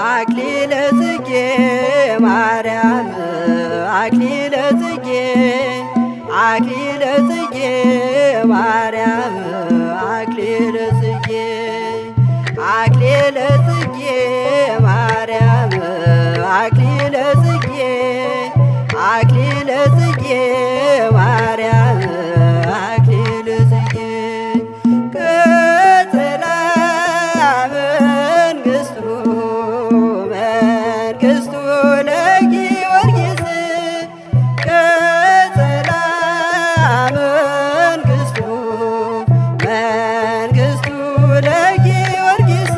አክሊለ ጽጌ ማርያም አክሊለ ጽጌ አክሊለ ጽጌ ማርያም አክሊለ ጽጌ አክሊለ ጽጌ ማርያም አክሊለ ጽጌ አክሊለ ጽጌ ማርያም አክሊለ ጽጌ ቀጸላ መንግሥቱ መንግሥቱ ለጊዮርጊስ ቀጸላ መንግሥቱ መንግሥቱ ለጊዮርጊስ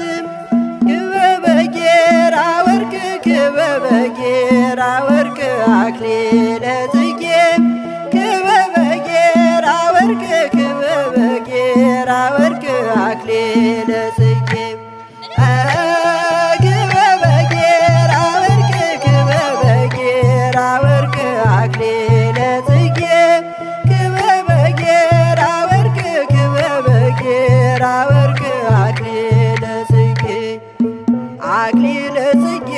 ክበበ ጌራ ወርቅ ክበበ ጌራ ወርቅ አክሊለ ጽጌ ክበበ ጌራ ወርቅ ክበበ ጌራ ወርቅ አክሊለ ጽጌ ክበበ ጌራ ወርቅ ክበበ ጌራ ወርቅ አክሊለ ጽጌ ክበበ ጌራ ወርቅ ክበበ ጌራ ወርቅ አክሊለ ጽጌ አክሊለ ጽጌ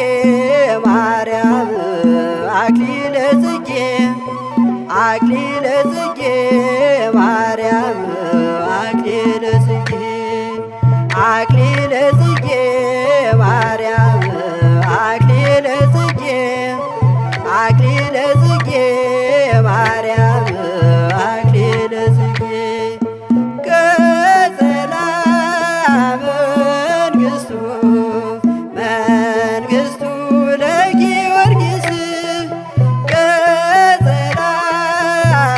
ማርያም አክሊለ ጽጌ አክሊለ ጽጌ ማርያም አክሊለ ጽጌ አክሊለ ጽጌ ማርያም አክሊለ ጽጌ አክሊለ ጽጌ ማርያም አክሊለ ጽጌ ቀጸላ መንግሥቱ መንግሥቱ ለጊዮርጊስ ቀጸላ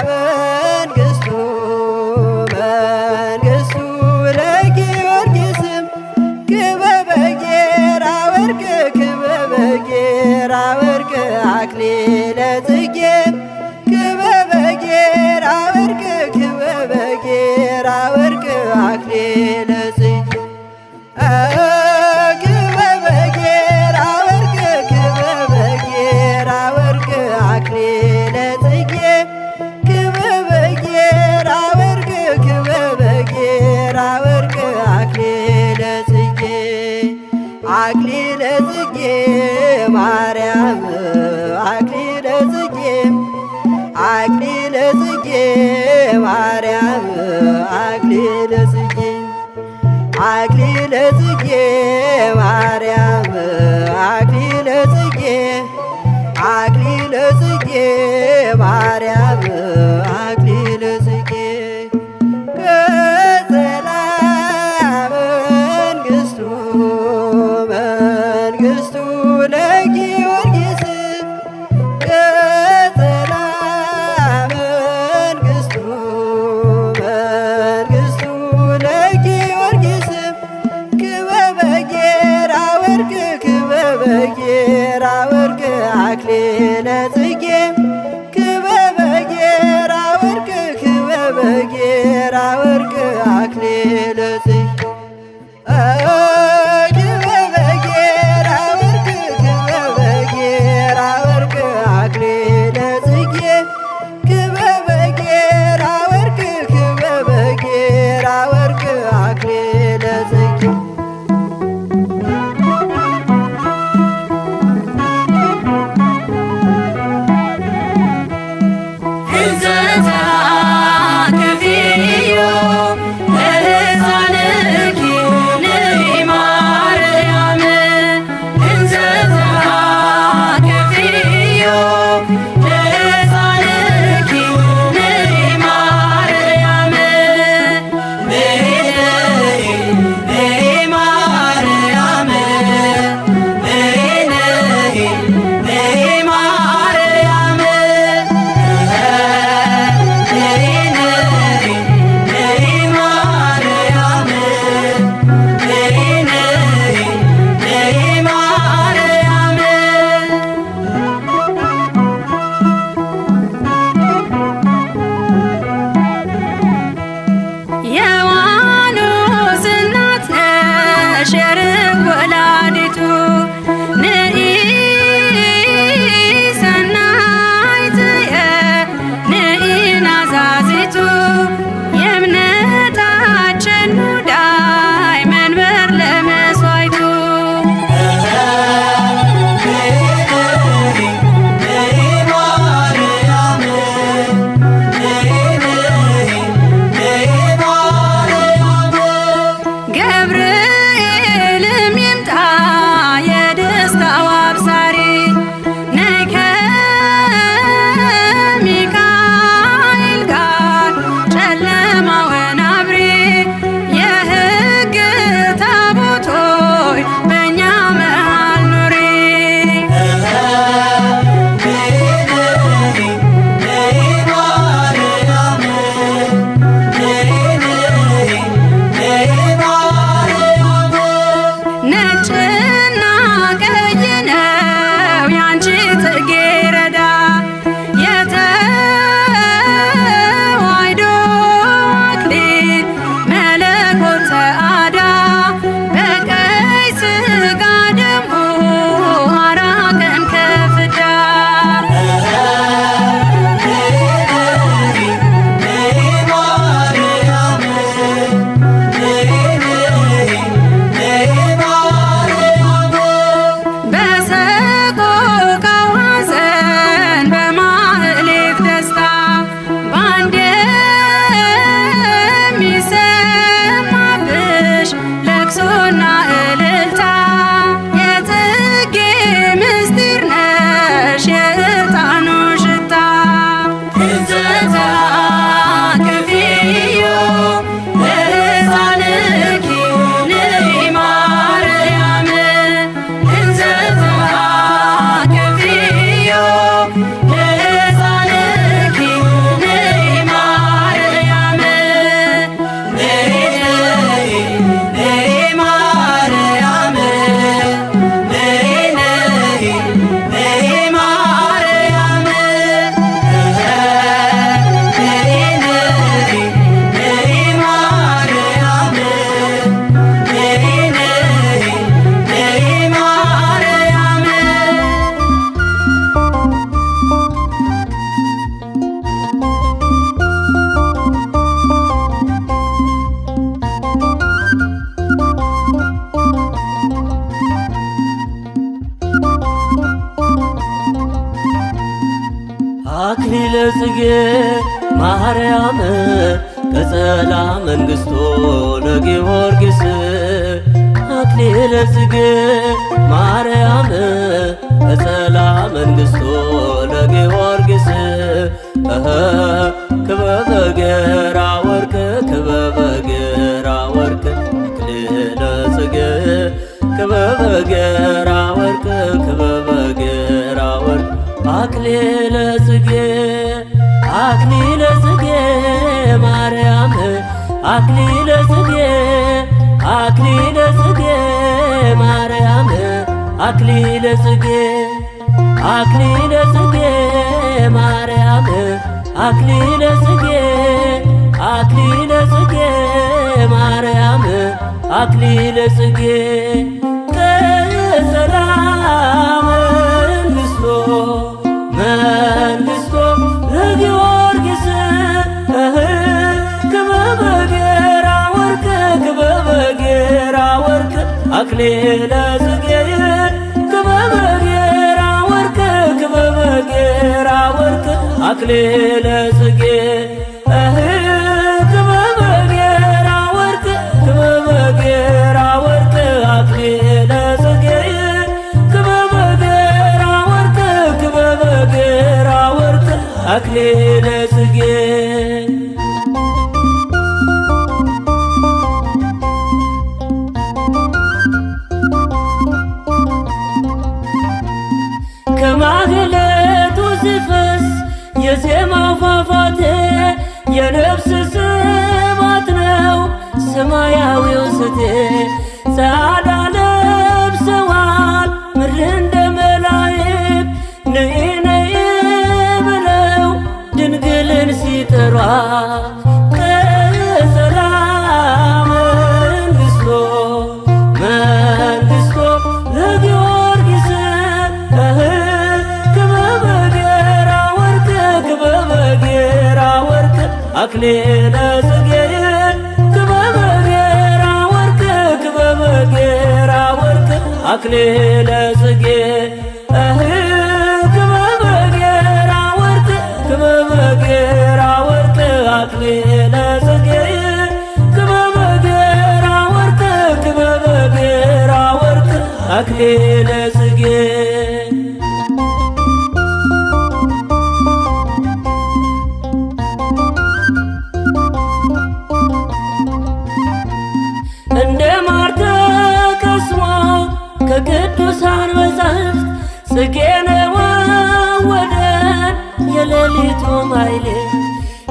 መንግሥቱ መንግሥቱ ለጊዮርጊስ ክበበ ጌራ ወርቅ ክበበ ጌራ ወርቅ አክሊለ ጽጌ ክበበ ጌራ ወርቅ ክበበ ጌራ ወርቅ አክሊለ ጽጌ ክበበ ጌራ ወርቅ ክበበ ጌራ ወርቅ አክሊለ ጽጌ ክበበ ጌራ ወርቅ ክበበ ጌራ ወርቅ አክሊለ ጽጌ አክሊለ ጽጌ ማርያም አክሊለ ጽጌ አክሊለ ጽጌ ማርያም አክሊለ ጽጌ አክሊለ ጽጌ ማርያም አክሊለ ጽጌ አክሊለ ጽጌ ማርያም አክሊለ ጽጌ ቀጸላ መንግሥቱ መንግሥቱ ለጊዮርጊስ ቀጸላ መንግሥቱ መንግሥቱ ለጊዮርጊስ ክበበ ጌራ ወርቅ ክበበ ጌራ ወርቅ አክሊለ ጽጌ ክበበ ጌራ ወርቅ ክበበ ጌራ ወርቅ አክሊለ ጽጌ ክበበ ጌራ ወርቅ አክሊለ ጽጌ ማርያም ቀጸላ መንግሥቶ ለጊዮርጊስ አክሊለ ጽጌ ማርያም ቀጸላ መንግሥቶ ለጊዮርጊስ ክበበ ጌራ ወርቅ ክበበ ጌራ ወርቅ አክሊለ ጽጌ ክበበ ጌራ ወርቅ ክበበ ጌራ ወርቅ አክሊለ ጽጌ አክሊለ ጽጌ ማርያም አክሊለ ጽጌ አክሊለ ጽጌ ማርያም አክሊለ ጽጌ አክሊለ ጽጌ ማርያም አክሊለ ጽጌ አክሊለ ጽጌ ማርያም አክሊለ ጽጌ ቀጸላ መንግሥቶ መንግሥቶ ለጊዮርጊስ ክበበ ጌራ ወርቅ ክበበ ጌራ ወርቅ አክሊለ ጽጌ ክበበ ጌራ ወርቅ ክበበ ጌራ ወርቅ አክሊለ ጽጌ ክበበ ጌራ ወርቅ ክበበ ጌራ ወርቅ አክሊለ ጽጌ ክበበ ጌራ ወርቅ ክበበ ጌራ ወርቅ አክሊለ ጽጌ ከማህሌቱ ሲፈስ የዜማው ፏፏቴ የነፍስ ስባት ነው ሰማያዊው ስቴ ጸዓዳ ለብሰዋል ምድር እንደ መላእክት ነይ ነይ ብለው ድንግልን ሲጠሯት ቀጸላ መንግሥቶ መንግሥቶ ለጊዮርጊስ ክበበ ጌራ ወርቅ ክበበ ጌራ ወርቅ አክሊለ ጽጌ ክበበ ጌራ ወርቅ ክበበ ጌራ ወርቅ አክሊለ ጽጌ ክበበ ጌራ ወርቅ ክበበ ጌራ ወርቅ አክሊለ ጽጌ ክበበ ጌራ ወርቅ ክበበ ጌራ ወርቅ አክሊለ ጽጌ እንደ ማር ተቀስሞ ከቅዱሳን መጻሕፍት ጽጌ ነወወደን የሌሊቱ ማሕሌት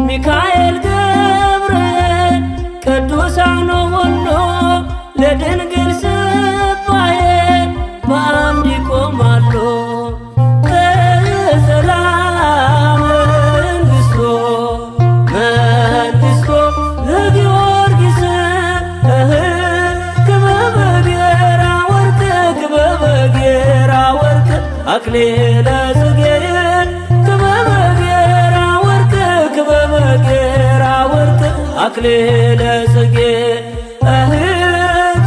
ሚካኤል ገብርኤል ቅዱሳኑ ሁሉ ለድንግል ስባዬ በአምድ ይቆማሉ ቀጸላ መንግሥቶ መንግሥቶ ለጊዮርጊስ ክበበ ጌራ ወርቅ ክበበ ጌራ ወርቅ አክሊለ ጽጌ ክበበ ጌራ ወርቅ ክበበ ጌራ ወርቅ አክሊለ ጽጌ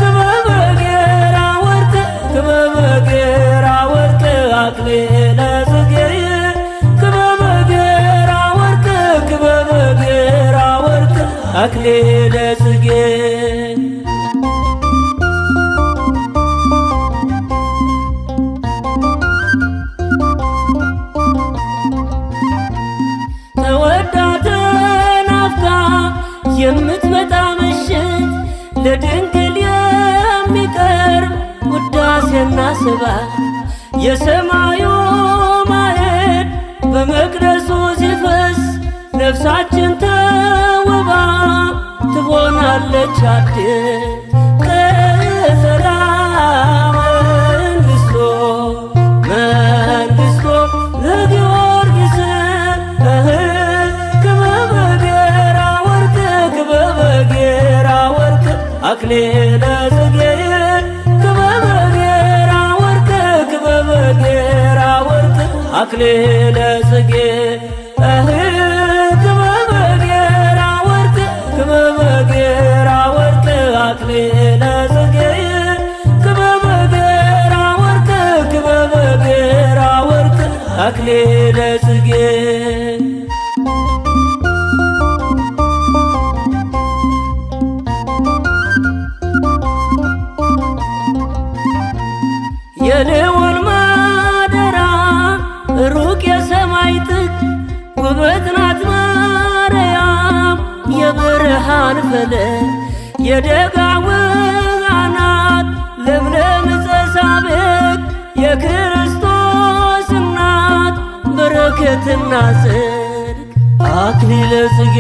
ክበበ ጌራ ወርቅ ክበበ ጌራ ወርቅ አክሊለ ጽጌ ክበበ ጌራ ወርቅ ክበበ ጌራ ወርቅ አክሊለ ጽጌ ተወዳ ተናፍቃ የምትመጣ ምሽት ለድንግል የሚቀርብ ውዳሴና ስብሐት የሰማዩ ማዕድ በመቅደሱ ሲፈስ ነፍሳችን ተውባ ትሆናለች አዲስ ቀጸላ መንግሥቶ መንግሥቶ ለጊዮርጊስ ክበበ ጌራ ወርቅ ክበበ ጌራ ወርቅ አክሊለ ጽጌ ክበበ ጌራ ወርቅ ክበበ ጌራ ወርቅ አክሊለ ጽጌ ክበበ ጌራ ወርቅ ክበበ ጌራ ወርቅ አክሊለ ጽጌ ክበበ ጌራ ወርቅ ክበበ ጌራ ወርቅ አክሊለ ጽጌ የልዑል ማደራ ሩቅ የሰማይ ጥግ ውበት ናት ማርያም የብርሃን ፈለግ የደጋውያን ናት ለምለም ዘሳብቅ የክርስቶስ እናት በረከትና ጽድቅ አክሊለ ጽጌ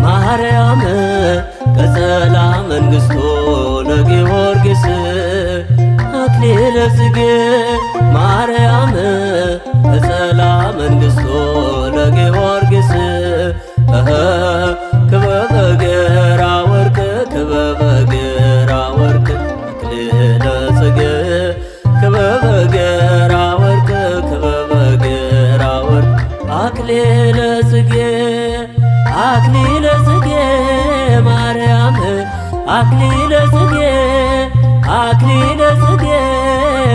ማርያም ቀጸላ መንግሥቶ ለጊዮርጊስ አክሊለ ጽጌ ማርያም ቀጸላ መንግሥቶ ለጊዮርጊስ ክበበ ጌራ ወርቅ ክበበ ጌራ ወርቅ አክሊለ ጽጌ ክበበ ጌራ ወርቅ ክበበ ጌራ ወርቅ አክሊለ ጽጌ አክሊለ ጽጌ ማርያም አክሊለ ጽጌ አክሊለ ጽጌ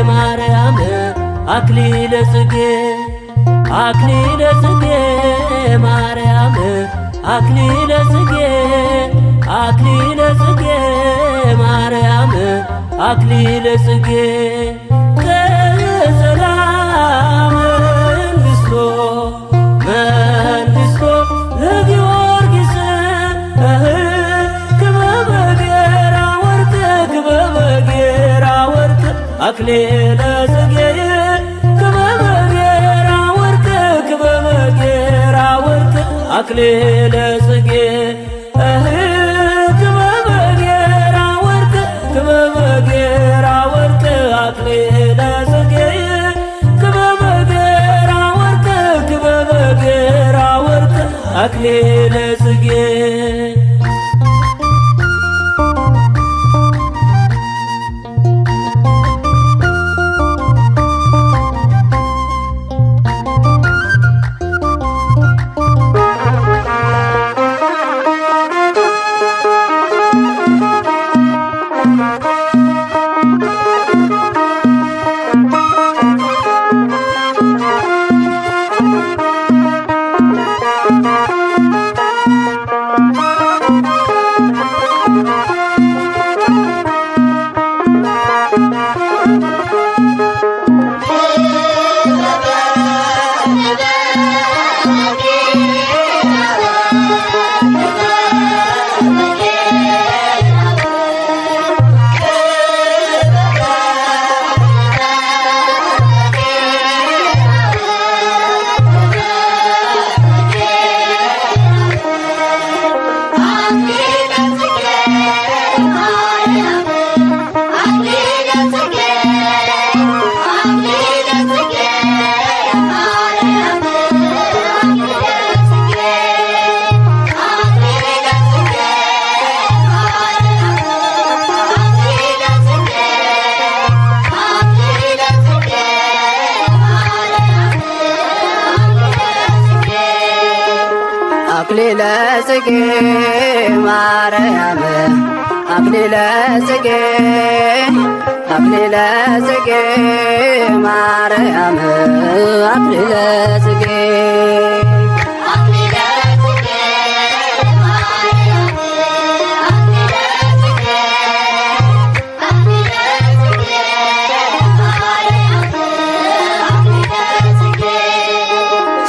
ማርያም አክሊለ ጽጌ አክሊለ ጽጌ ማርያም አክሊለ ጽጌ አክሊለ ጽጌ ማርያም አክሊለ ጽጌ ቀጸላ መንግሥቶ መንግሥቶ ለጊዮርጊስ ክበበ ጌራ ወርቅ ክበበ ጌራ ወርቅ አክሊለ ጽጌ ክበበ ጌራ ወርቅ ክበበ ጌራ ወርቅ አክሊለ ጽጌ ክበበ ጌራ ወርቅ ክበበ ጌራ ወርቅ አክሊለ ጽጌ ክበበ ጌራ ወርቅ ክበበ ጌራ ወርቅ አክሊለ ጽጌ አክሊለ ጽጌ ማርያም አክሊለ ጽጌ አክሊለ ጽጌ ማርያም አክሊለ ጽጌ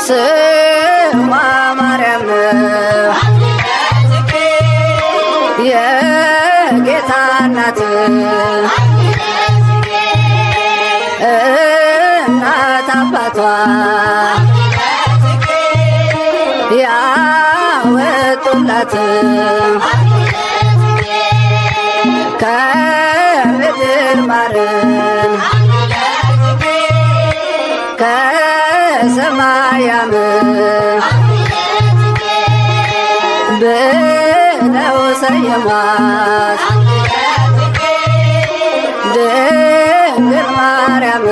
ስማ ማርያም የጌታ እናት እናት አባቷ ያወጡላት ከምድር ማርን ከሰማያም ብለው ሰየሟት ድንግል ማርያም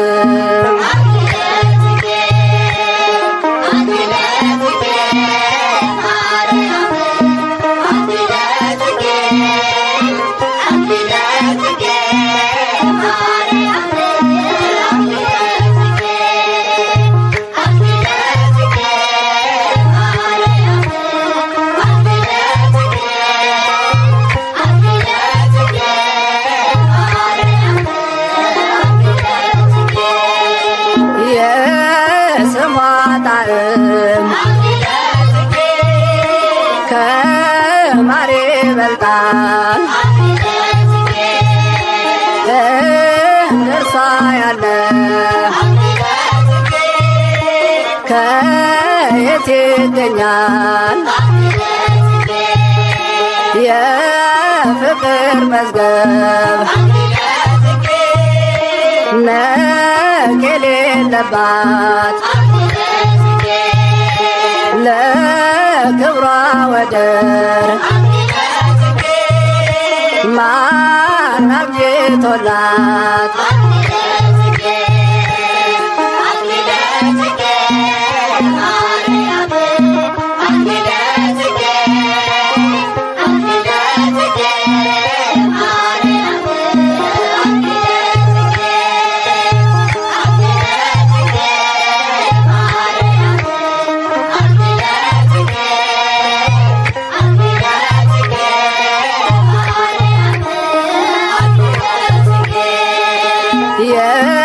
ማር ይበልጣል እንደርሷ ያለ ከየት ይገኛል? የፍቅር መዝገብ ነቅ የሌለባት ለክብሯ ወደር ማን አብጅቶላት?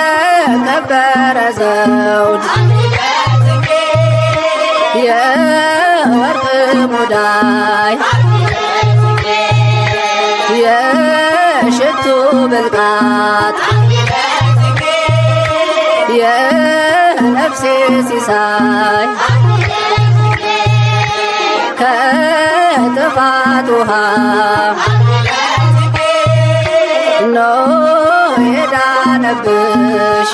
የከበረ ዘውድ የወርቅ ሙዳይ የሽቱ ብልቃት የነፍሴ ሲሳይ ከጥፋት ውሃ ኖ የዳነብሽ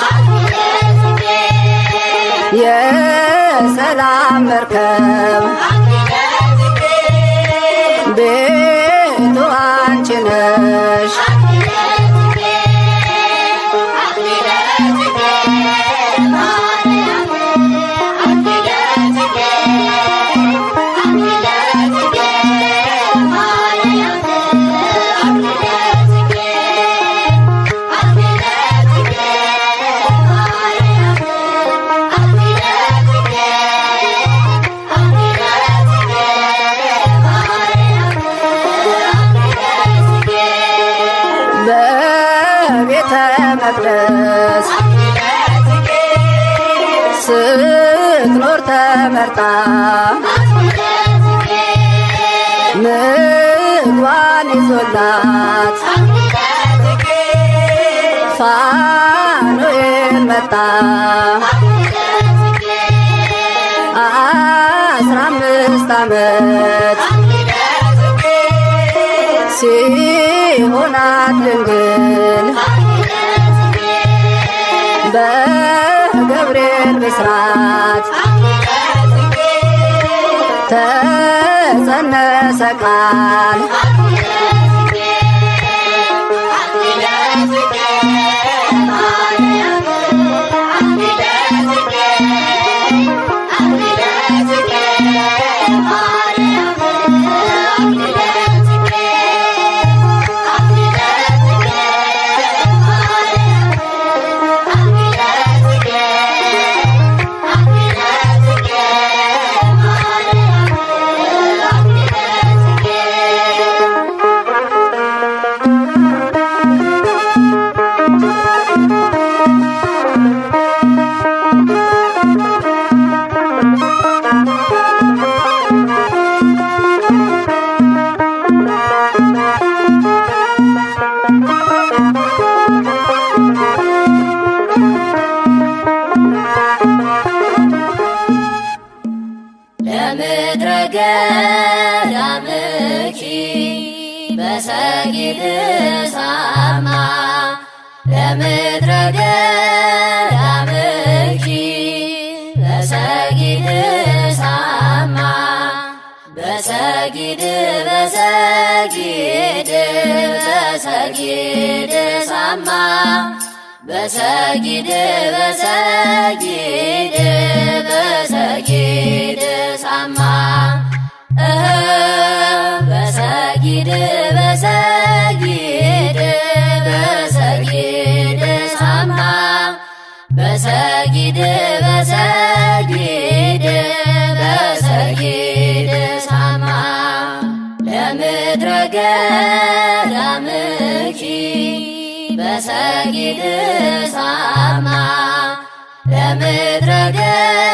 የሰላም መርከብ ቤቱ አንቺ ነሽ። በቤተ መቅደስ ስትኖር ተመርጣ ምግቧን ይዞላት ፋኑኤል መጣ 15 ዓመት ሲሆናት ድንግል በገብርኤል ብስራት ተጸነሰ ቃል ለምድረ ገዳምኪ በሰጊድ ሳማ ለምድረ ገዳምኪ በሰጊድ ሳማ በሰጊድ በሰጊድ በሰጊድ ሳማ በሰጊድ በሰጊድ በሰጊድ ሳማ በሰጊድ በሰጊድ በሰጊድ ሳማ በሰጊድ በሰጊድ በሰጊድ ሳማ ለምድረ ገዳምኪ በሰጊድ ሳማ ለምድረ ገዳምኪ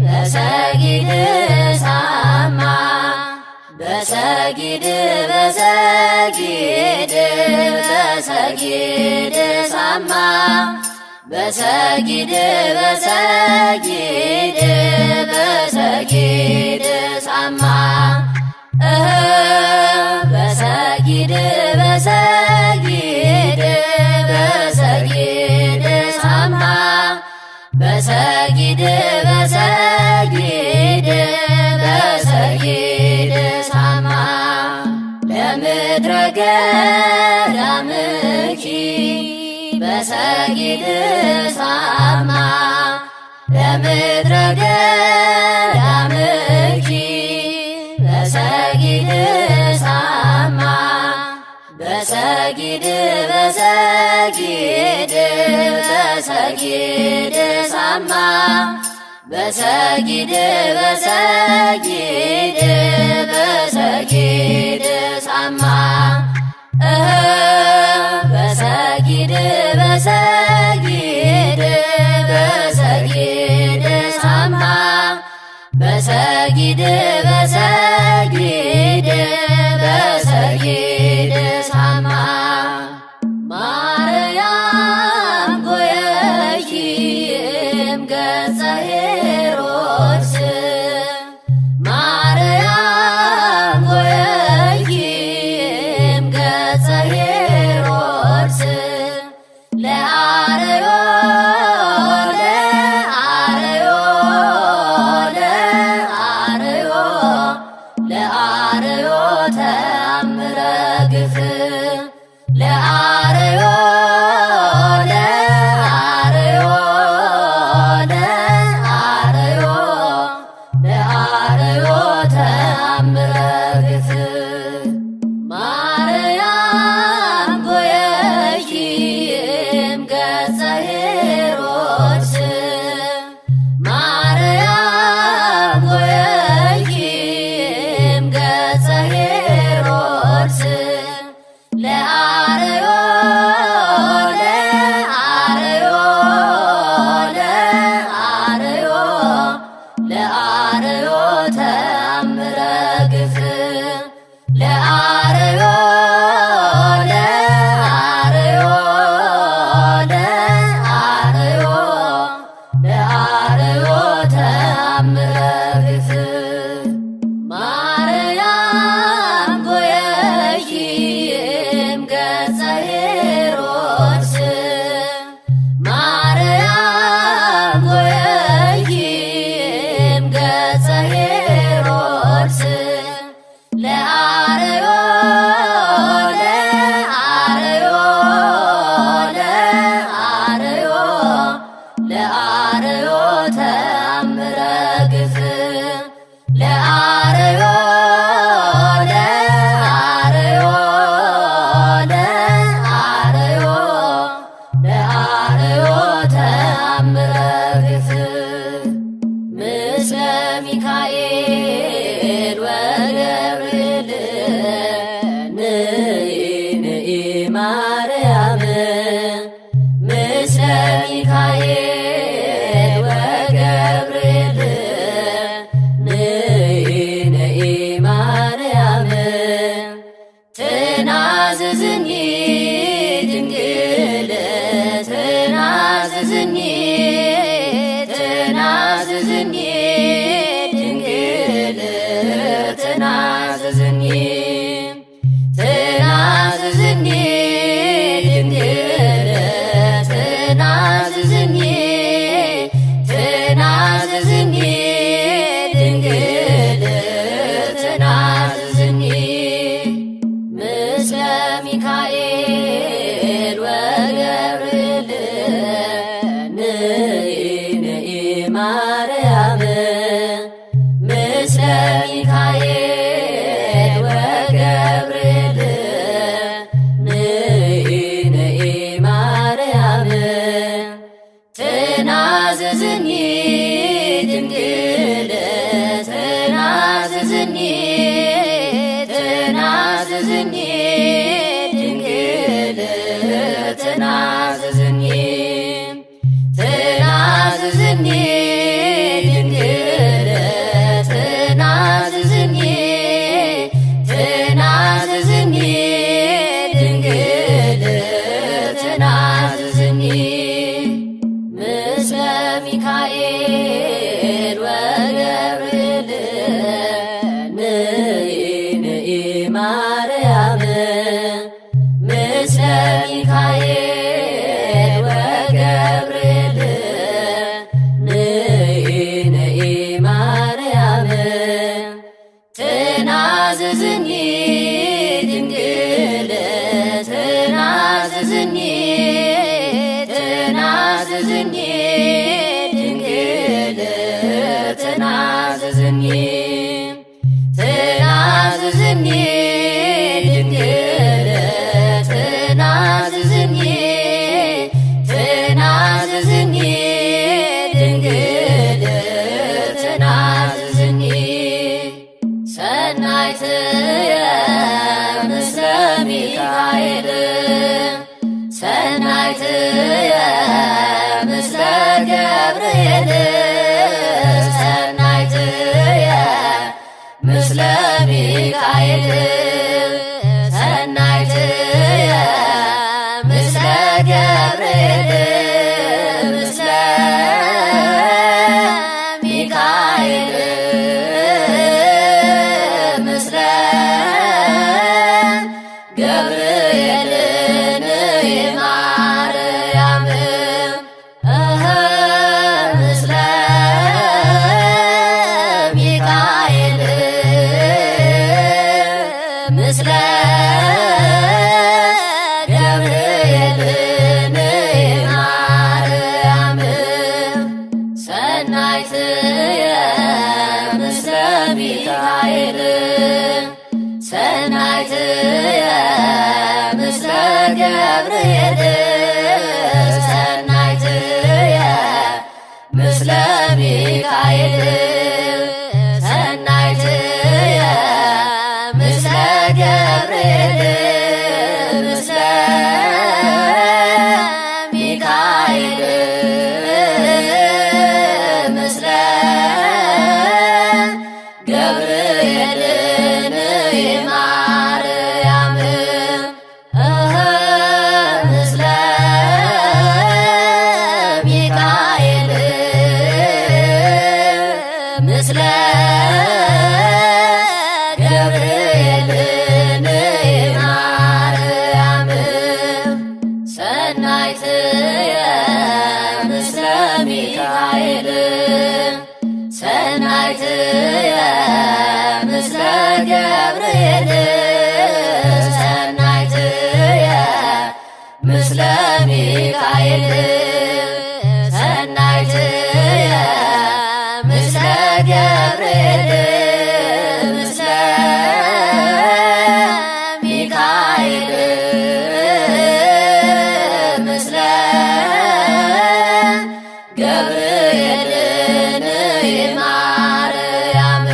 በሰጊድ ሳማ በሰጊድ በሰጊድ በሰጊድ ሳማ በሰጊድ በሰጊድ በሰጊድ ሳማ በሰጊድ በሰጊድ በሰጊድ ሳማ በሰጊድ በሰጊድ በሰጊድ ሳማ ለምድረ ገዳምኪ በሰጊድ ሳማ ለምድረ ገዳምኪ በሰጊድ ሳማ በሰጊድ በሰጊድ በሰጊድ ሳማ በሰጊድ በሰጊድ በሰጊድ ሳማ በሰጊድ በሰጊድ በሰጊድ ሳማ በሰጊድ በሰጊድ በሰጊድ ሳማ ማርያም ጎየኪም ገጸ ሄሮድስ ማርያም ጎየኪም ገጸ ሄሮድስ ለአርዮ ለአርዮ ለአርዮ ለአርዮ ተአምረ ግፍ ለአርዮ ለአርዮ ለአርዮ ለአርዮ ተአምረ ግፍ ማርያም ጎየኪም ገጸ ሄሮድስ ማርያም ጎየኪም ገጸ ሄሮድስ ለአርዮ ለአርዮ ለአርዮ ለአርዮ ተአምረ ግፍ ለአርዮ ለአርዮ ለአርዮ ለአርዮ ተአምረ ግፍ ማርያም ጎየኪም ገጸ ሄሮድስ ማርያም ጎየኪም ገጸ ሄሮድስ ለአርዮ ለአርዮ ለአርዮ ለአርዮ ተአምረ ግፍ ለአርዮ ለአርዮ ለአርዮ ለአርዮ ተአምረ ግፍ ምስለ ሚካኤል ወገብርኤል ንኢ ንኢ ማርያም ምስለ ሚካኤል ወገብርኤል ንኢ ንኢ ማርያም ትናዝዝኒ ድንግል ትናዝዝኒ ትናዝዝኒ ድንግል ትናዝዝኒ ትናዝዝኒ ድንግል ትናዝዝኒ ትናዝዝኒ ድንግል ትናዝዝኒ ምስለ ሚካኤል ወገብርኤል ንኢ ንኢ ማርያም ምስለ ሚካኤል ወገብርኤል ንኢ ንኢ ማርያም ትናዝዝኒ ድንግል ትናዝዝኒ ትናዝዝኒ ድንግል ትናዝዝኒ ትናዝዝኒ ድንግል ትናዝዝኒ ትናዝዝኒ ድንግል ትናዝዝኒ ትናዝዝኒ ድንግል ትናዝዝኒ ትናዝዝኒ ድንግል ትናዝዝኒ ሰናይትየ ምስለ ሚካኤል ሰናይትየ ምስለ ገብርኤል ሰናይትየ ምስለ ሚካኤል ሰናይትየ ምስለ ገብርኤል ምስለ ሚካኤል ምስለ ገብርኤል ማርያም ምስለ ሚካኤል ምስለ ገብርኤል ማርያም ሰናይትየ ምስለ ሚካኤል ሰናይትየ ምስለ ገብርኤል ሰናይትየ ምስለ ሚካኤል ሰናይትየ ምስለ ገብርኤል ምስለ ሚካኤል ምስለ ገብርኤል ማርያም ምስለ ሚካኤል ምስለ ገብርኤል ማርያም ሰናይትየ ምስለ ሚካኤል ሰናይትየ ምስለ ገብርኤል ሰናይትየ ምስለ ሚካኤል ሰናይትየ ምስለ ገብርኤል ምስለ ሚካኤል ምስለ ገብርኤል ማርያም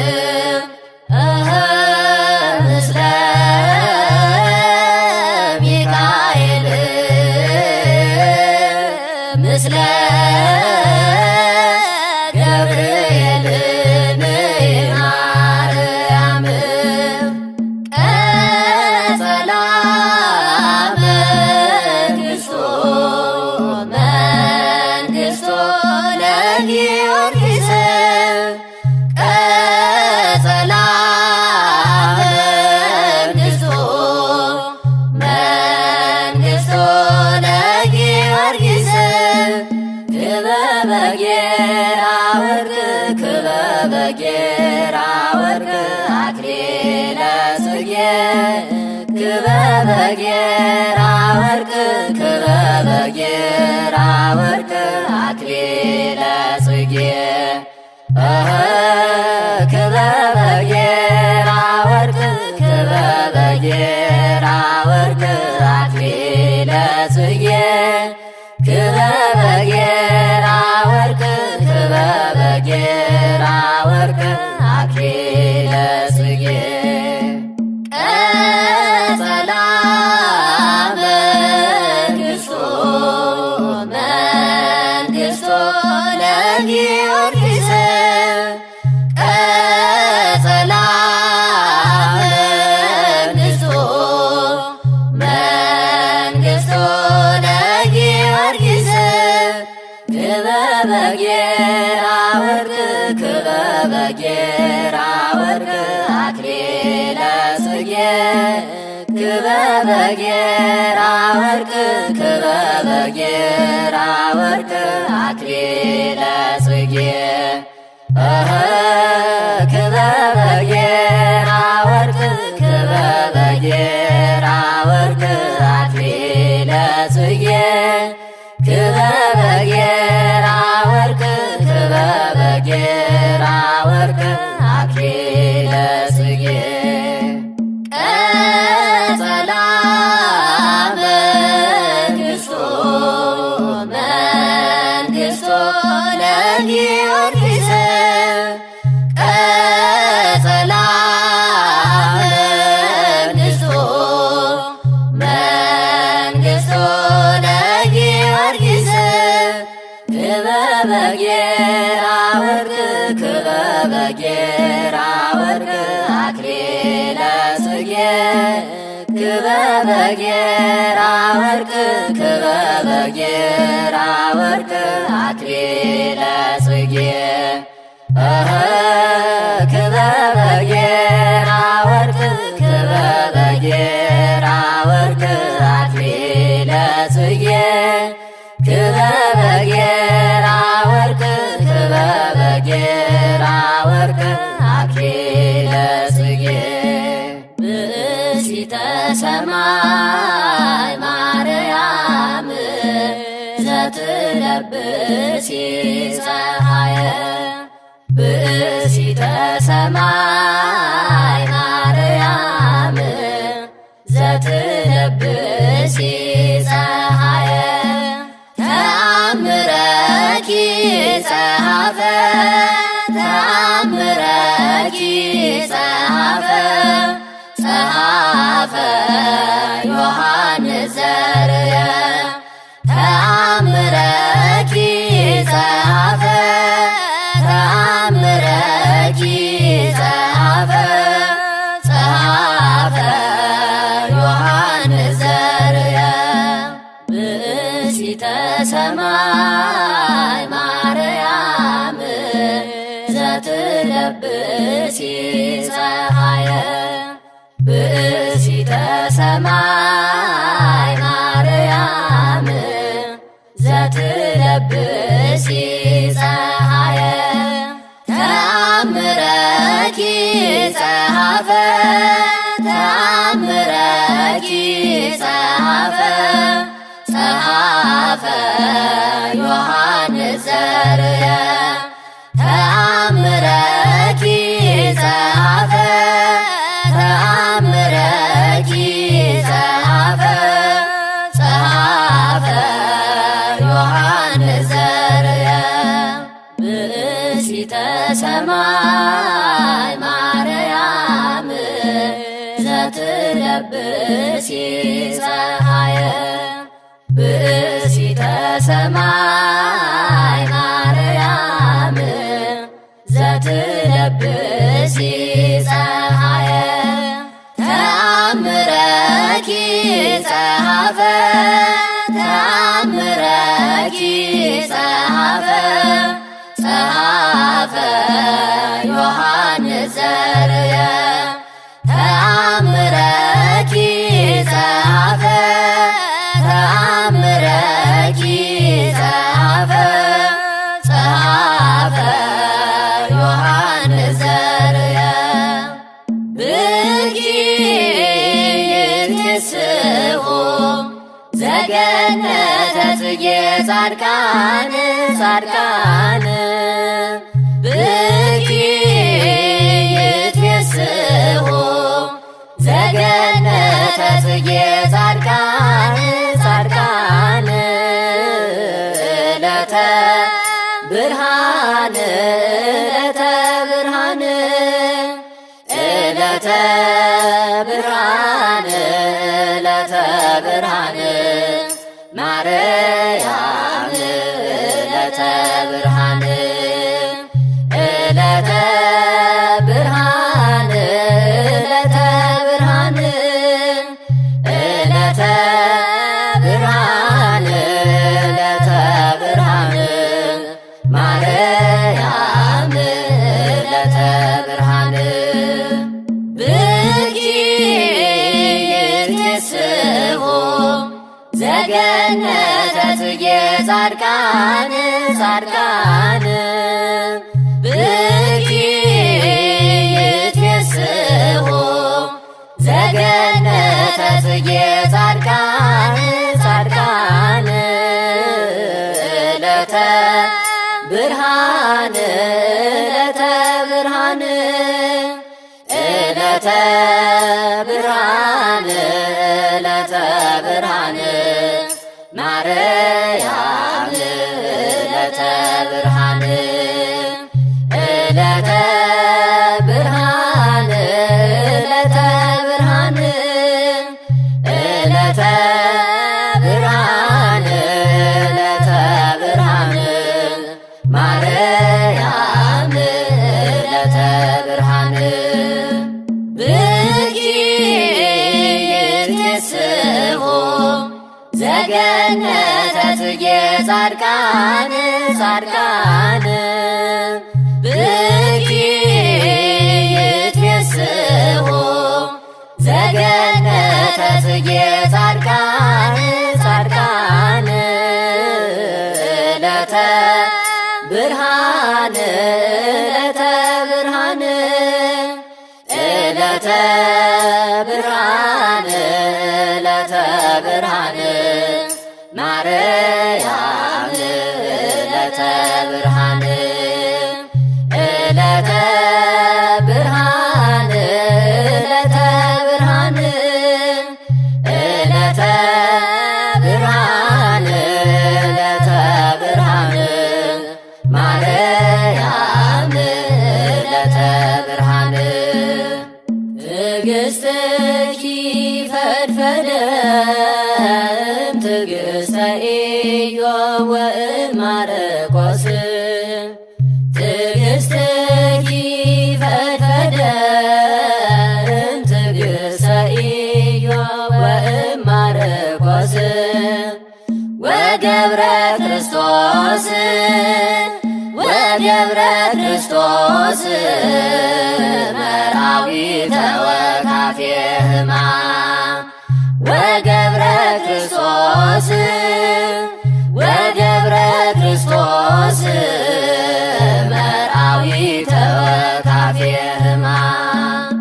ምስለ ሚካኤል ምስለ ገብርኤል ማርያም ቀጸላ መንግሥቶ መንግሥቶ ለጊዮርጊስ ቀጸላ መንግሥቶ መንግሥቶ ለጊዮርጊስ ክበበ ጌራ ወርቅ ክበበ ጌራ ወርቅ አክሊለ ጽጌ ክበበ ጌራ ወርቅ ክበበ ጌራ ወርቅ አክሊለ ጽጌ ክበበ ጌራ ወርቅ ክበበ ጌራ ወርቅ አክሊለ ጽጌ ክበበ ጌራ ወርቅ ክበበ ጌራ ወርቅ አክሊለ ጽጌ ቀጸላ መንግሥቶ መንግሥቶ ለጊዮርጊስ ቀጸላ መንግሥቶ መንግሥቶ ለጊዮርጊስ ክበበ ጌራ ወርቅ ክበበ ጌራ ወርቅ አክሊለ ጽጌ ክበበ ጌራ ወርቅ ክበበ ጌራ ወርቅ አክሊለ ጽጌ ክበበ ጌራ ወርቅ ክበበ ጌራ ወርቅ አክሊለ ጽጌ ክበበ ጌራ ወርቅ ክበበ ጌራ ወርቅ አክሊለ ጽጌ ቀጸላ መንግሥቶ መንግሥቶ ለጊዮርጊስ ቀጸላ መንግሥቶ መንግሥቶ ለጊዮርጊስ ክበበ ጌራ ወርቅ ክበበ ጌራ ወርቅ አክሊለ ጽጌ ክበበ ጌራ ወርቅ ክበበ ጌራ ወርቅ አክሊለ ጽጌ ክበበ ጌራ ወርቅ ክበበ ጌራ ወርቅ አክሊለ ጽጌ ክበበ ጌራ ወርቅ ክበበ ጌራ ወርቅ አክሊለ ጽጌ ብእሲተ ሰማይ ማርያም ዘትለብሲ ፀሐየ ብእሲተ ሰማይ ማርያም ዘትለብሲ ፀሐየ ተአምረኪ ጸሐፈ ተአምረኪ ጸሐፈ ጸሐፈ ዮሐንስ ዘርየ ተአምረኪ ጸሐፈ ተአምረኪ ጸሐፈ ጸሐፈ ዮሐንስ ዘርየ ብእሲተ ሰማይ ማርያም ዘትለብሲ ፀሐየ ብእሲተ ሰማይ ማርያም ዘትለብሲ ፀሐየ ተአምረኪ ጸሐፈ ተአምረኪ ጸሐፈ ጸሐፈ ዮሐንስ ዘርየ ተአምረኪ ጸሐፈ ተአምረኪ ጸሐፈ ጸሐፈ ዮሐንስ ዘርየ ብእሲተ ሰማይ ማርያም ዘትለብሲ ፀሐየ ብእሲተ ሰማይ ማርያም ዘትለብሲ ፀሐየ ተአምረኪ ጸሐፈ ተአምረኪ ጸሐፈ ጸሐፈ ዮሐንስ ዘርየ ተአምረኪ ጸሐፈ ተአምረኪ ጸሐፈ ጸሐፈ ዮሐንስ ዘርየ ብኪ ይትስሑ ዘገነተ ጽጌ ጻድቃን ጻድቃን ብኪ ይትስሑ ዘገነተ ጽጌ ጻድቃን ጻድቃን ዕለተ ብርሃን ዕለተ ብርሃን ዕለተ ብርሃን ዕለተ ብርሃን ማርያም ዕለተ ብርሃን ዕለተ ብርሃን ዕለተ ብርሃን ዕለተ ብርሃን ዕለተ ብርሃን ማርያም ዕለተ ብርሃን ብኪ ይትስሑ ዘገነተ ጽጌ ጻድቃን ጻድቃን ብኪ ይትስሑ ዘገነተ ጽጌ ጻድቃን ጻድቃን ብርሃን ዕለተ ብርሃን ዕለተ ብርሃን ዕለተ ብርሃን ማርያም ዕለተ ብርሃን ዕለተ ብርሃን ዕለተ ብርሃን ዕለተ ብርሃን ዕለተ ብርሃን ማርያም ዕለተ ብርሃን ብኪ ይትስሑ ዘገነተ ጽጌ ጻድቃን ጻድቃን ብኪ ይትስሑ ዘገነተ ጽጌ ጻድቃን ጻድቃን ዕለተ ብርሃን ዕለተ ብርሃን ዕለተ ብርሃን ዕለተ ብርሃን ማርያም ዕለተ ብርሃን ዕለተ ብርሃን ዕለተ ብርሃን ዕለተ ብርሃን ዕለተ ብርሃን ማርያም ዕለተ ብርሃን ትዕግሥትኪ ፈድፈደ ትዕግሥተ ኢዮብ ወእማርቆስ ትዕግሥትኪ ፈድፈደ ትዕግሥተ ኢዮብ ወእማርቆስ ወገብረ ክርስቶስ ወገብረ ክርስቶስ መርአዊተ ወካፌ ሕማም ወገብረ ክርስቶስ ወገብረ ክርስቶስ መርአዊተ ወካፌ ሕማም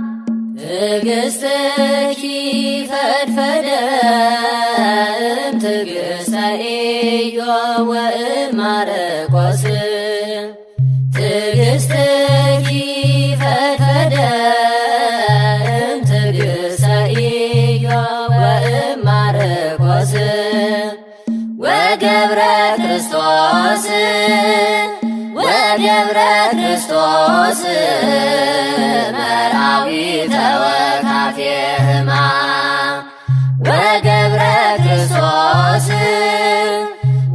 ትዕግሥትኪ ፈድፈደ ትዕግሥተ ኢዮብ ወእማርቆስ ትዕግሥትኪ ፈድፈደ ትዕግሥተ ኢዮብ ወእማርቆስ ወገብረ ክርስቶስ ወገብረ ክርስቶስ መርአዊተ ወካፌ ሕማም ወገብረ ክርስቶስ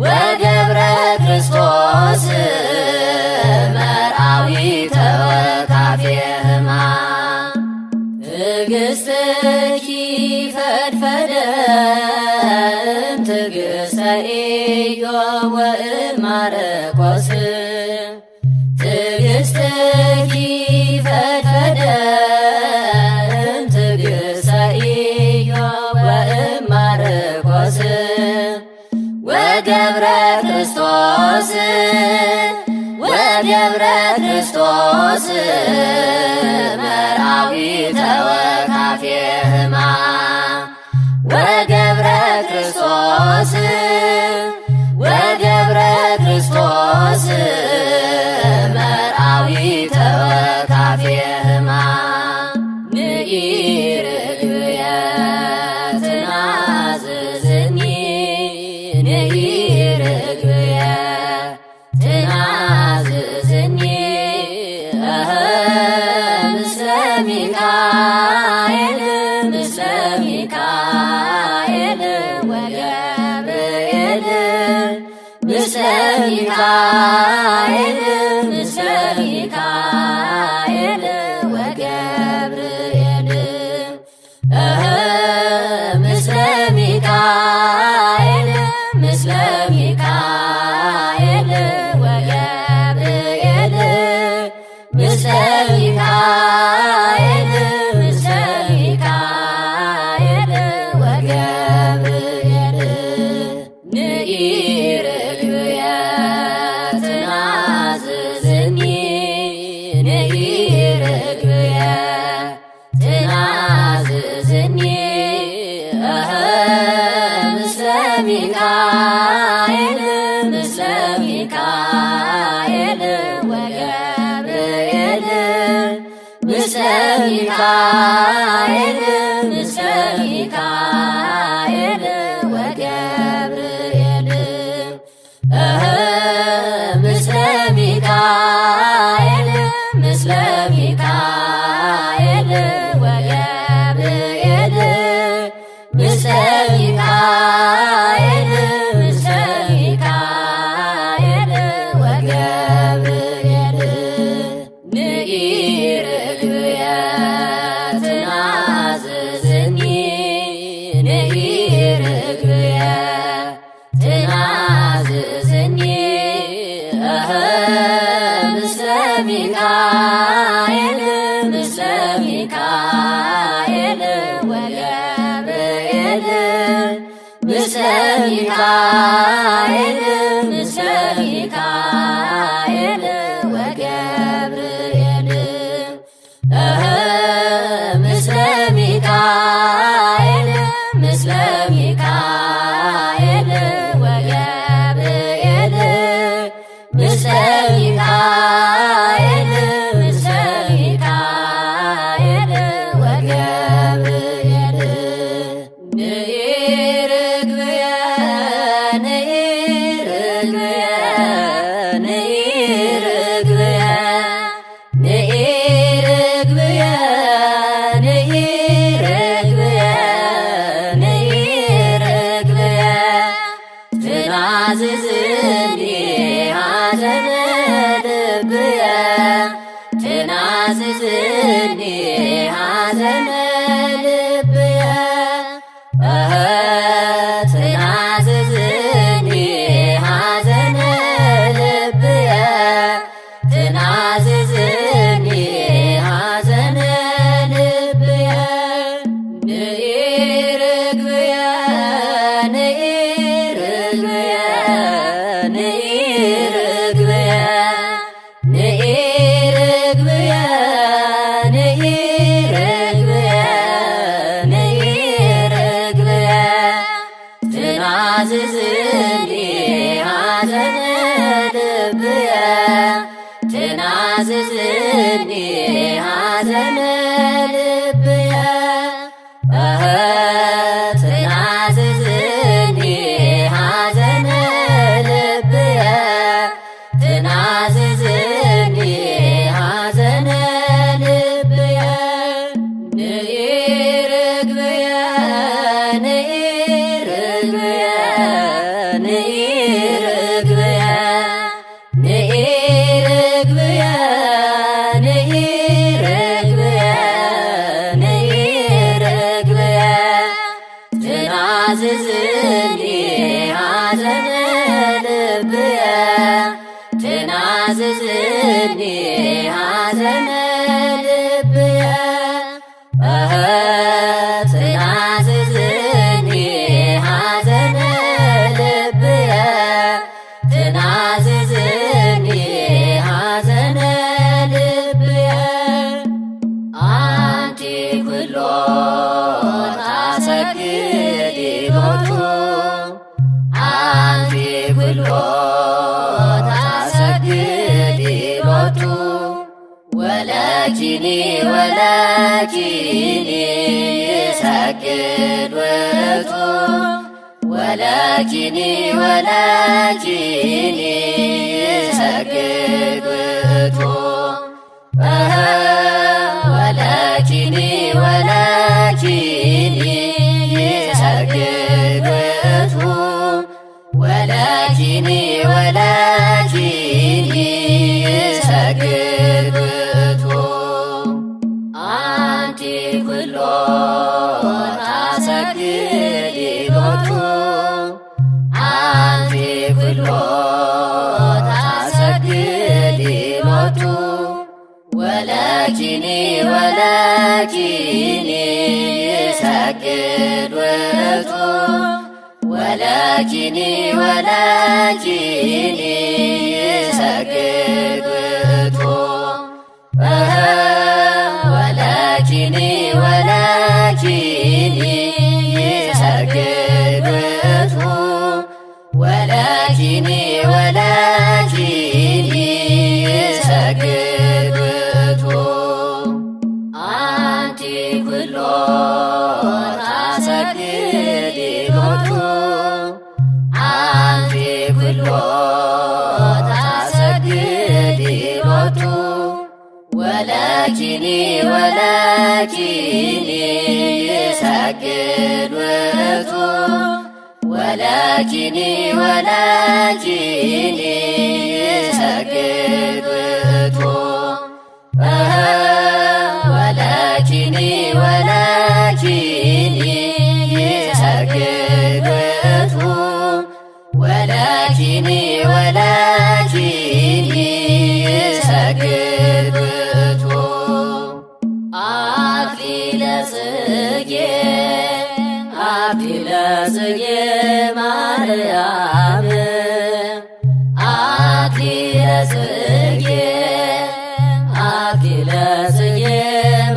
ወገብረ ክርስቶስ መርአዊተ ወካፌ ሕማም ትዕግሥትኪ ፈድፈደ ትዕግሥተ ኢዮብ ወእማርቆስ ትዕግሥትኪ ፈድፈደ ትዕግሥተ ኢዮብ ወእማርቆስ ወገብረ ክርስቶስ ወገብረ ክርስቶስ መርአዊተ ወካፌ ሕማም ወገብረ ክርስቶስ ወገብረ ክርስቶስ መርአዊተ ወካፌ ሕማም ንኢ ርግብየ ትናዝዝኒ ንኢ ርግብየ ትናዝዝኒ ምስለ ሚካኤል ምስለ ሚካኤል ወገብርኤል ምስለ ሚካኤል ምስለ ሚካኤል ወገብርኤል ምስለ ሚካኤል ምስለ ሚካኤል ወገብርኤል ምስለ ሚካኤል ምስለ ሚካኤል ወገብርኤል ንኢ ርግብየ ትናዝዝኒ ንኢ ርግብየ ትናዝዝኒ ምስለ ሚካኤል ምስለ ሚካኤል ሚካኤል ምስለ ሚካኤል ወገብርኤል ምስለ ሚካኤል ምስለ ሚካኤል ወገብርኤል ምስለ ሚካኤል ምስለ ሚካኤል ወገብርኤል ንኢ ርግብየ ትናዝዝኒ ንኢ ርግብየ ትናዝዝኒ ምስለ ሚካኤል ምስለ ሚካኤል ወገብርኤል ምስለ ሚካኤል ምስለ ሚካኤል ወገብርኤል ምስለ ሚካኤል ምስለ ሚካኤል ወገብርኤል ምስለ ሚካኤል ምስለ ሚካኤል ወገብርኤል ንኢ ርግብየ ንኢ ርግብየ ንኢ ርግብየ ንኢ ርግብየ ንኢ ርግብየ ንኢ ርግብየ ትናዝዝኒ ሐዘነ ልብየ ትናዝዝኒ ሐዘነ ልብየ ትናዝዝኒ ሐዘነ ልብየ ትናዝዝኒ ሐዘነ ልብየ ንኢ ርግብየ ንኢ ርግብየ ንኢ ርግብየ ንኢ ርግብየ ንኢ ርግብየ ንኢ ርግብየ ትናዝዝኒ ሐዘነ ልብየ ትናዝዝኒ ሐዘነ ልብየ ትናዝዝኒ ሐዘነ ልብየ ትናዝዝኒ ሐዘነ ልብየ ንኢ ርግብየ ንኢ ርግብየ ንኢ ርግብየ ንኢ ርግብየ ንኢ ርግብየ ንኢ ርግብየ ትናዝዝኒ ሐዘነ ልብየ ትናዝዝኒ ሐዘነ ልብየ ትናዝዝኒ ሐዘነ ልብየ ትናዝዝኒ ሐዘነ ልብየ አንቲ ኩሎ ታሰግድ ሎቱ አንቲ ኩሎ ታሰግድ ሎቱ ወለኪኒ ወለኪኒ ይሰግድ ውእቱ ወለኪኒ ወለኪኒ ይሰግድ ውእቱ ወለኪኒ ወለኪኒ ይሰግድ ውእቱ ወለኪኒ ወለኪኒ ይሰግድ ውእቱ አንቲ ኩሎ ታሰግድ ሎቱ አንቲ ኩሎ ታሰግድ ሎቱ ወለኪኒ ወለኪኒ ይሰግድ ውእቱ ወለኪኒ ወለኪኒ ይሰግድ ውእቱ ወለኪኒ ወለኪኒ ይሰግድ ውእቱ ወለኪኒ ወለኪኒ ይሰግድ ውእቱ ታሰግድ ሎቱ አንቲ ኩሎ ታሰግድ ሎቱ ወለኪኒ ወለኪኒ ይሰግድ ውእቱ ወለኪኒ ወለኪኒ ይሰግድ ውእቱ ወለኪኒ ወለኪኒ ይሰግድ ውእቱ ወለኪኒ ወለኪኒ ይሰግድ ውእቱ አክሊለ ጽጌ አክሊለ ጽጌ ማርያም አክሊለ ጽጌ አክሊለ ጽጌ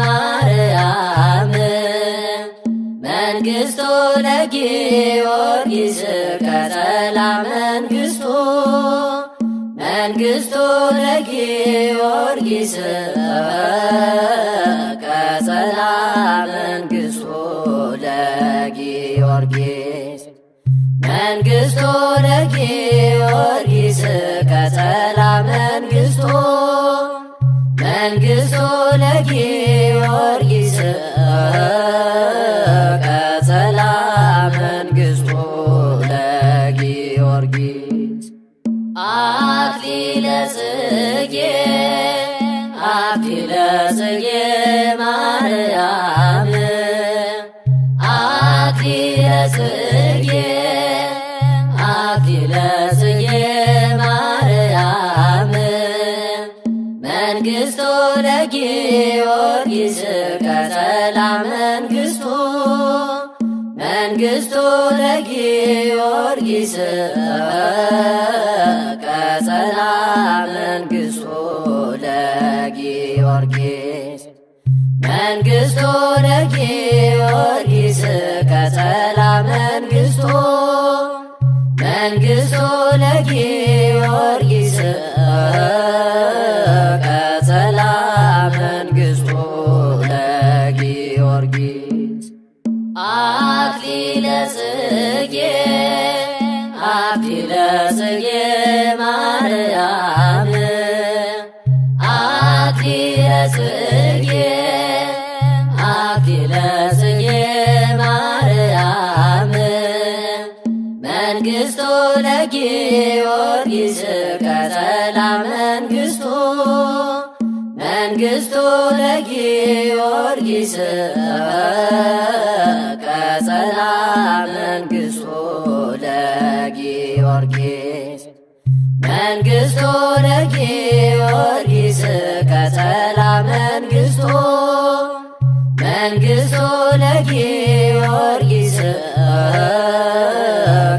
ማርያም መንግሥቱ ለጊዮርጊስ ቀጸላ መንግሥቱ መንግሥቱ ለጊዮርጊስ ቀጸላ መንግሥቱ ለጊዮርጊስ መንግሥቱ ለጊዮርጊስ ቀጸላ መንግሥቱ መንግሥቱ ለጊዮርጊስ ቀጸላ መንግሥቱ ለጊዮርጊስ አክሊለ ጽጌ አክሊለ ጽጌ ማርያም አክሊለ ጽጌ አክሊለ ጽጌ ማርያም መንግሥቱ ለጊዮርጊስ ቀጸላ መንግሥቱ መንግሥቱ ለጊዮርጊስ ቀጸላ መንግሥቱ ለጊዮርጊስ መንግሥቱ ለጊዮርጊስ ቀጸላ መንግሥቱ መንግሥቱ ለጊዮርጊስ ቀጸላ መንግሥቱ ለጊዮርጊስ አክሊለ ጽጌ አክሊለ ጽጌ ማርያም አክሊለ ጽጌ አክሊለ ጽጌ ማርያም መንግሥቱ ለጊዮርጊስ ቀጸላ መንግሥቱ መንግሥቱ ለጊዮርጊስ ቀጸላ መንግሥቱ ለጊዮርጊስ መንግሥቱ ለጊዮርጊስ ቀጸላ መንግሥቱ መንግሥቱ ለጊዮርጊስ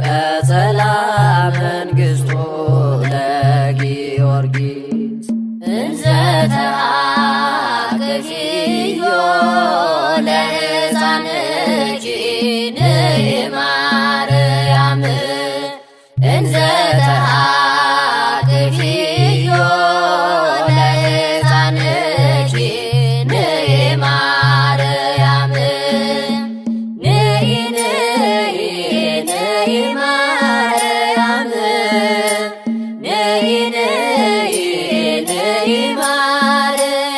ቀጸላ መንግሥቱ ለጊዮርጊስ እንዘ ተአቅፊዮ ለሕፃንኪ ነይ ማርያም እንዘ ተአቅፊዮ ለሕፃንኪ ነይ ማርያም ነይ ነይ ነይ ማርያም ነይ ነይ ነይ ማርያም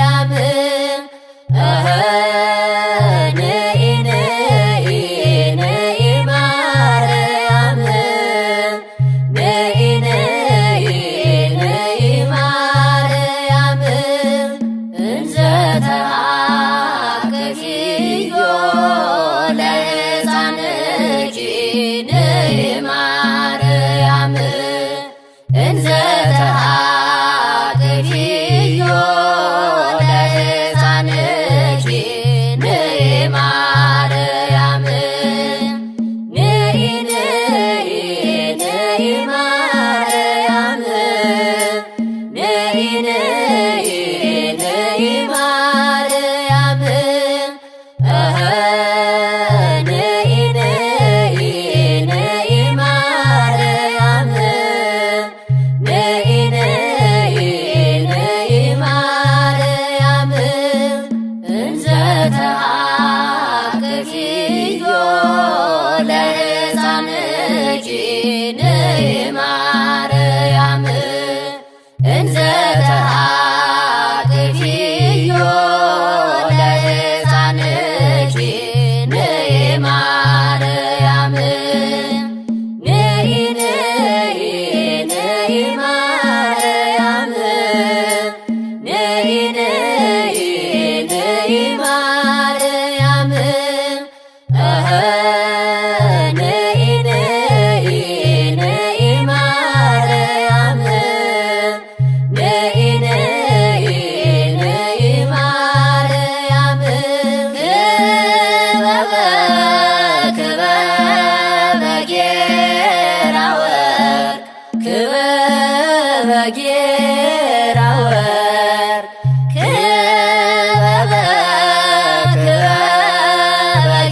ክበበ ጌራ ወርቅ ክበበ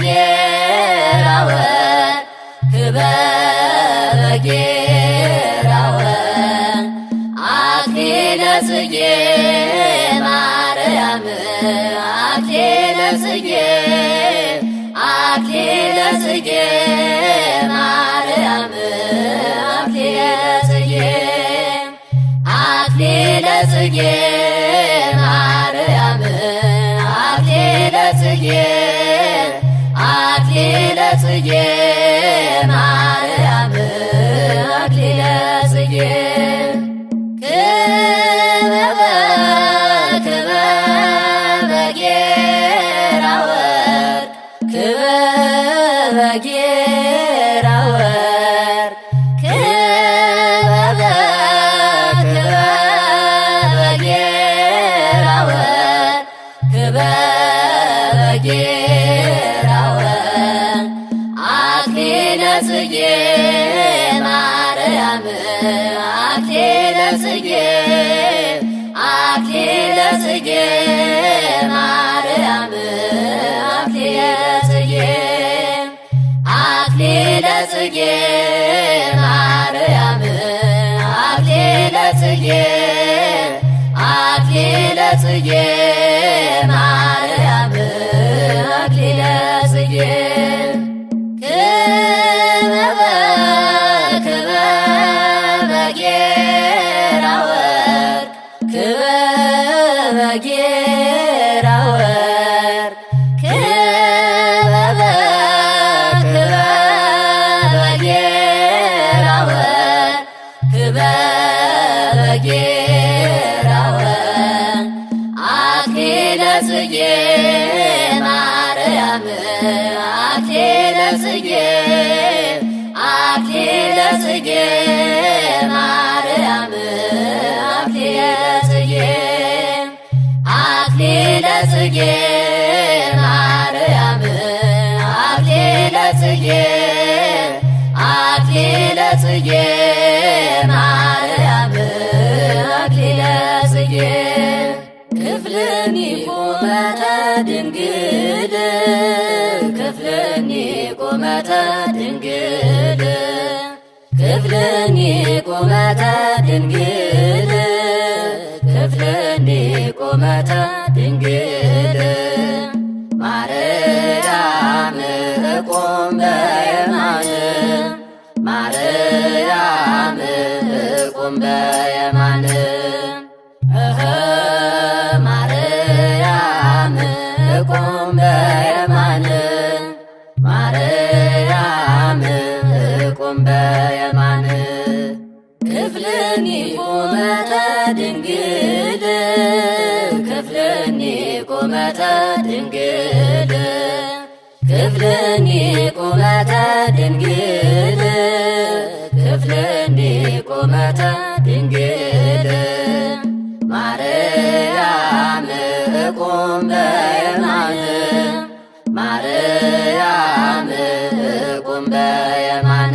ጌራ ወርቅ ክበበ ጌራ ወርቅ አክሊለ ጽጌ ማርያም አክሊለ ጽጌ አክሊለ ጽጌ ማርያም አክሊለ ጽጌ አክሊለ ጽጌ ማርያም አክሊለ ጽጌ አክሊለ ጽጌ ማርያም አክሊለ ጽጌ ክበበ ጌራ ወርቅ ክበበ ጌራ ወርቅ ክበበ ጌራ ወርቅ ክበበ ጌራ ወርቅ አክሊለ ጽጌ ማርያም አክሊለ ጽጌ አክሊለ ጽጌ ማርያም አክሊለ ጽጌ አክሊለ ጽጌ ማርያም አክሊለ ጽጌ አክሊለ ጽጌ ማርያም አክሊለ ጽጌ ክበበ ጌራ ወርቅ ክበበ ጌራ ወርቅ ክበበ ጌራ ወርቅ ክበበ ጌራ ወርቅ አክሊለ ጽጌ ማርያም አክሊለ ጽጌ አክሊለ ጽጌ ማርያም አክሊለ ጽጌ አክሊለ ጽጌ ማርያም አክሊለ ጽጌ አክሊለ ጽጌ ማርያም አክሊለ ጽጌ ክፍልኒ ቁመተ ድንግል ክፍልኒ ቁመተ ድንግል ክፍልኒ ቁመተ ድንግል ክፍልኒ ቁመተ ድንግል ማርያም እቁም በየማን ማርያም እቁም በየማን ማርያም እቁም በየማን ማርያም እቁም በየማን ክፍልኒ ቁመተ ድንግል ክፍልኒ ቁመተ ድንግል ክፍልኒ ቁመተ ድንግል ክፍልኒ ቁመተ ድንግል ማርያም እቁም በየማን ማርያም እቁም በየማን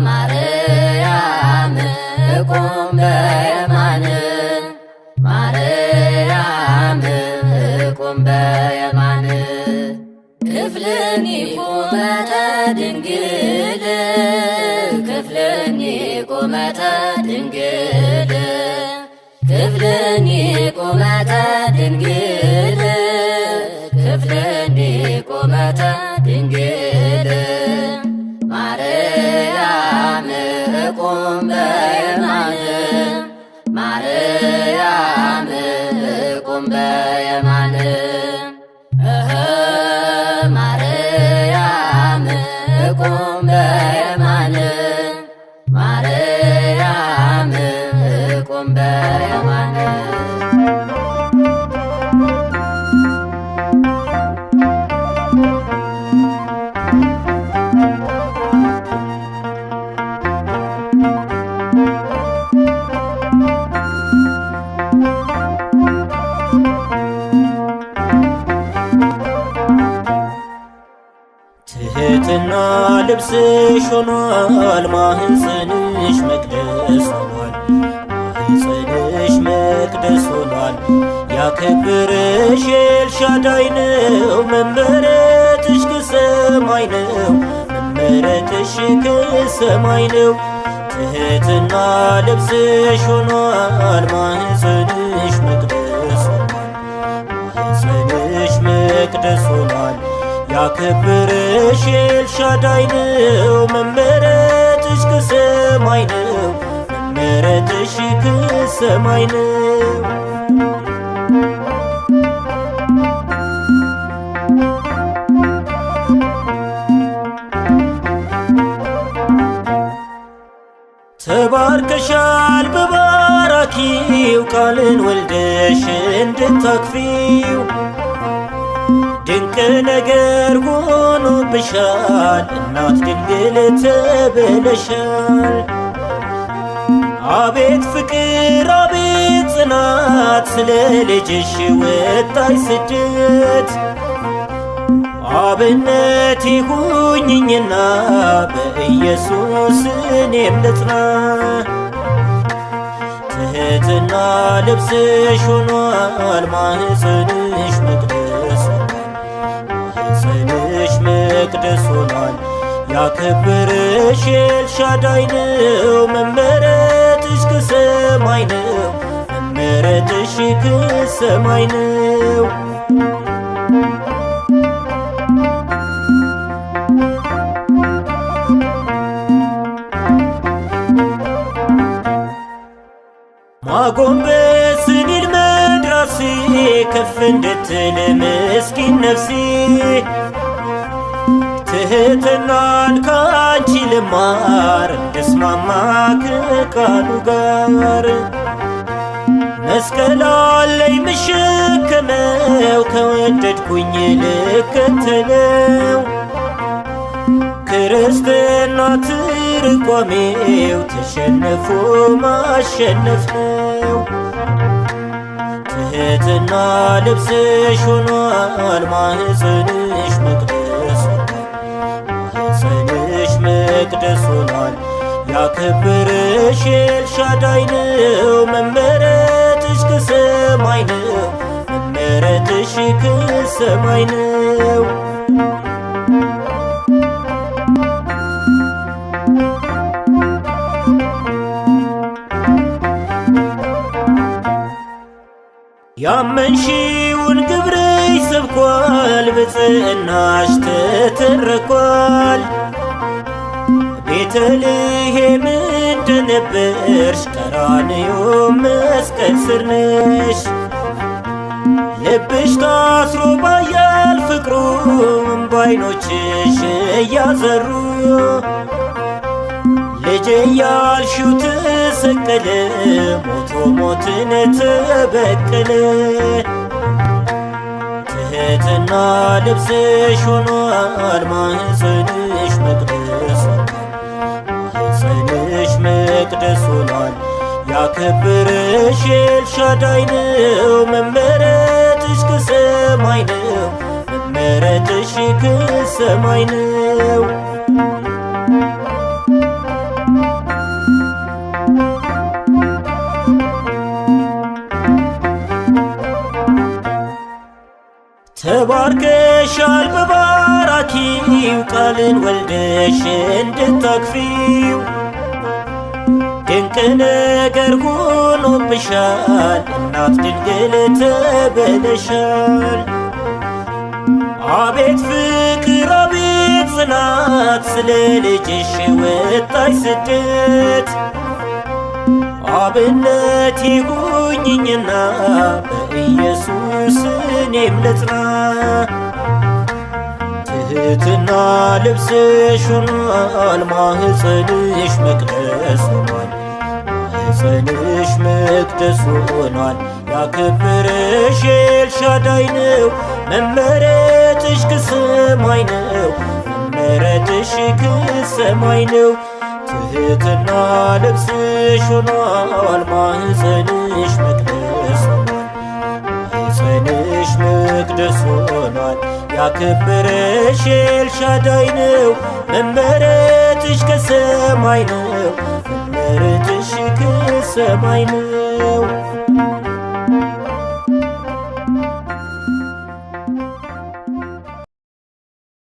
ማርያም እቁም በየማን ማርያም እቁም በየማን ክፍልኒ ቁመተ ድንግል ክፍልኒ ቁመተ ድንግል ክፍልኒ ቁመተ ድንግል ክፍልኒ ቁመተ ድንግል ማርያም እቁም በየማን ማርያም እቁም በየማን ማርያም እቁም በየማን ማርያም እቁም በየማን ትሕትና ልብስሽ ሆኗል፣ ማኅፀንሽ መቅደስ ሆኗል። ማኅፀንሽ መቅደስ ሆኗል። ያከበረሽ ኤልሻዳይ ነው፣ መመረጥሽ ከሰማይ ነው። መመረጥሽ ከሰማይ ነው። ትሕትና ልብስሽ ሆኗል፣ ማኅፀንሽ መቅደስ ሆኗል። ማኅፀንሽ መቅደስ ሆኗል። ያከበረሽ ኤልሻዳይ ነው፣ መመረጥሽ ከሰማይ ነው። መመረጥሽ ከሰማይ ነው። ተባርከሻል በባራኪው ቃልን ወልደሽ እንድታክፊው ድንቅ ነገር ሆኖብሻል፣ እናት ድንግል ተብለሻል። አቤት ፍቅር አቤት ጽናት ስለ ልጅሽ ወጣይ ስደት አብነት ይሁኝኝና በኢየሱስ እኔም ልጽና። ትሕትና ልብስሽ ሆኗል፣ ማኅፀንሽ መቅደስ ሆኗል። ማኅፀንሽ መቅደስ ሆኗል። ያከበረሽ ኤልሻዳይ ነው፣ መመረጥሽ ከሰማይ ነው። መመረጥሽ ከሰማይ ነው። ማጎንበስን ይልመድ ራሴ ከፍ እንድትል ምስኪን ነፍሴ። ትሕትናን ካንቺ ልማር እንድስማማ ከቃሉ ጋር። መስቀል አለኝ ምሸከመው ከወደድኩኝ ልከተለው። ክርስትና ትርጓሜው ተሸነፎ ማሸነፍ ነው። ትሕትና ልብስሽ ሆኗል፣ ማኅፀንሽ መቅደስ ሆኗል። ማኅፀንሽ መቅደስ ሆኗል። ያከበረሽ ኤልሻዳይ ነው፣ መመረጥሽ ከሰማይ ነው። መመረጥሽ ከሰማይ ነው። ያመንሺውን ግብርሽ ሰብኳል፣ ብፅዕናሽ ተተርኳል። ቤተልሔም እንደነበርሽ ቀራንዮ መስቀል ስር ነሽ። ልብሽ ታስሮ ባያል ፍቅሩ ባይኖችሽ እያዘሩ ልጄ ያልሽው ተሰቀለ፣ ሞቶ ሞትን ተበቀለ። ትሕትና ልብስሽ ሆኗል፣ ማኅፀንሽ መቅደስ ሆኗል። ማኅፀንሽ መቅደስ ሆኗል። ያከበረሽ ኤልሻዳይ ነው፣ መመረጥሽ ከሰማይ ነው። መመረጥሽ ከሰማይ ነው። ተባርከሻል በባራኪው ቃልን ወልደሽ እንድታክፊው ድንቅ ነገር ሆኖብሻል፣ እናት ድንግል ተብለሻል። አቤት ፍቅር አቤት ጽናት ስለ ልጅሽ ወጣይ ስደት አብነት ይሁኝኝና በኢየሱስ እኔም ልጽና። ትሕትና ልብስሽ ሆኗል፣ ማኅፀንሽ መቅደስ ሆኗል። ማኅፀንሽ መቅደስ ሆኗል። ያከበረሽ ኤልሻዳይ ነው፣ መመረጥሽ ከሰማይ ነው። መመረጥሽ ከሰማይ ነው። ትሕትና ልብስሽ ሆኗል፣ ማኅፀንሽ መቅደስ ሆኗል። ማኅፀንሽ መቅደስ ሆኗል። ያከበረሽ ኤልሻዳይ ነው። መመረጥሽ ከሰማይ ነው። መመረጥሽ ከሰማይ ነው።